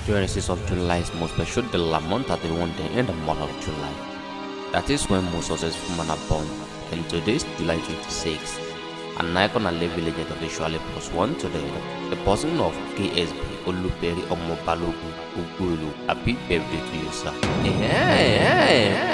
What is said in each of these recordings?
26th of July is most special de la month at the one day in the month of July. That is when most successful men are born. And today is July 26th. An icon and living legend of usually +1 today. The person of KSB Oluperi Alubarika. Happy birthday to you, sir.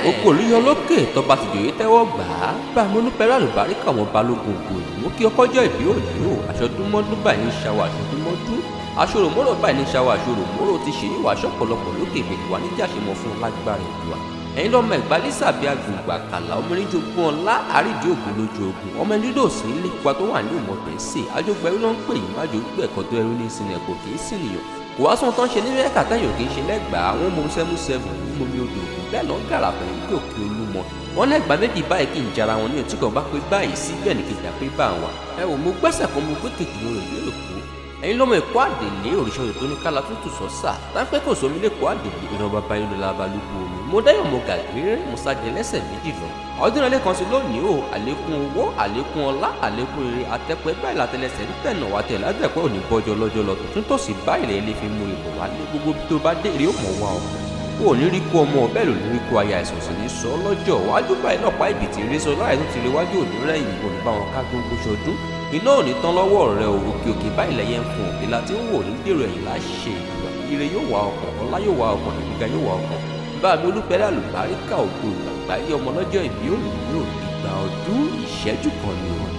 Oko olúyọ lókè tọba ti jòyè tẹ́wọ́ gbà á bá mi Oluperi Alubarika ọmọ balógun ògbòlù. Mo kí ọkọjọ́ ìbí òní o, aṣọdúnmọ́dún báyìí ní ṣàwọ̀ aṣọdúnmọ́dún. Aṣòròmọ́rò báyìí ní ṣàwọ̀ aṣòròmọ́rò ti ṣèyí wà ṣọ́pọ̀lọpọ̀ lókè ìgbèlè wa níjà ṣe mọ́ fún lágbára ìlú wa. Ẹ̀yin lọ́mọ Ẹ̀gbá lísàbí agbègbè àkàlà ọmọrin jogún ọlá àrídìí ògùn lójú ogun ọmọ ẹni dídò sí ilé ipa tó wà ní òmòdé sí àjọgbẹ̀rú ló ń pè yín májò gbé ẹ̀kọ́ tó ẹrú ní ìsinmi ẹ̀kọ́ kì í sì nìyàn kò wá sóhun tán ṣe ní mẹ́ka táyọ̀ kì í ṣe lẹ́gbàá àwọn ọmọ sẹ́músẹ́mù ní momi odò ògùn bẹ́ẹ̀ lọ́n gàrà pẹ̀lú ní òkè Olúmọ wọn lẹ́gbàá méjì báyìí kì í jara wọn ní ọtí kan bá pé báyìí sí bẹ́ẹ̀ ní kejì àpé bá wà ẹ wò mo gbẹ́sẹ̀ kan mo gbé kejì mo rè lérò kú ẹ̀yin lọ́mọ Èkó àdèlé òrìṣà òyò tó ní kálá tútù sọ́sà táńpẹ́ kò sómi lẹ́kọ̀ọ́ àdèlé ìran bàbá yín lọ́la balùwò omi mo dáyọ̀ mo gàgbére mo sájẹ lẹ́sẹ̀ méjì lọ ọdún alẹ́ kan sí lónìí o àlékún owó àlékún ọlá àlékún ire àtẹpẹ báyìí látẹlẹsẹ̀ ń tẹ̀nà wá tẹ̀ ládẹ́pẹ́ òní bọ́jọ́ lọ́jọ́ lọ tuntun tó sì báyìí lẹ́yìn lè fi mú ìbò wá lé gbogbo tó bá dé èrè ó mọ̀ wá ọmọ o ò ní rí kó ọmọ bẹ́ẹ̀ ló ní rí kó aya ẹ̀sùn sì ní sọ lọ́jọ́ wájú báyìí náà pa ìbìtì rí sọ láì tó ti rí wájú òní rẹ̀yìn òní bá wọn ká gbogbo ṣọdún iná ò ní tán lọ́wọ́ rẹ o òkè òkè báyìí lẹ́yẹ ń fún òkè láti ń wò ní dèrò ẹ̀yìn láṣẹ ìgbà ire yóò wá ọkàn ọlá yóò wá ọkàn ìgbéga yóò wá ọkàn bá mi Oluperi Alubarika ògo àgbáyé ọmọ lọ́jọ́ ìbí òní yóò ìgbà ọdún ìṣẹ́jú kan ni o.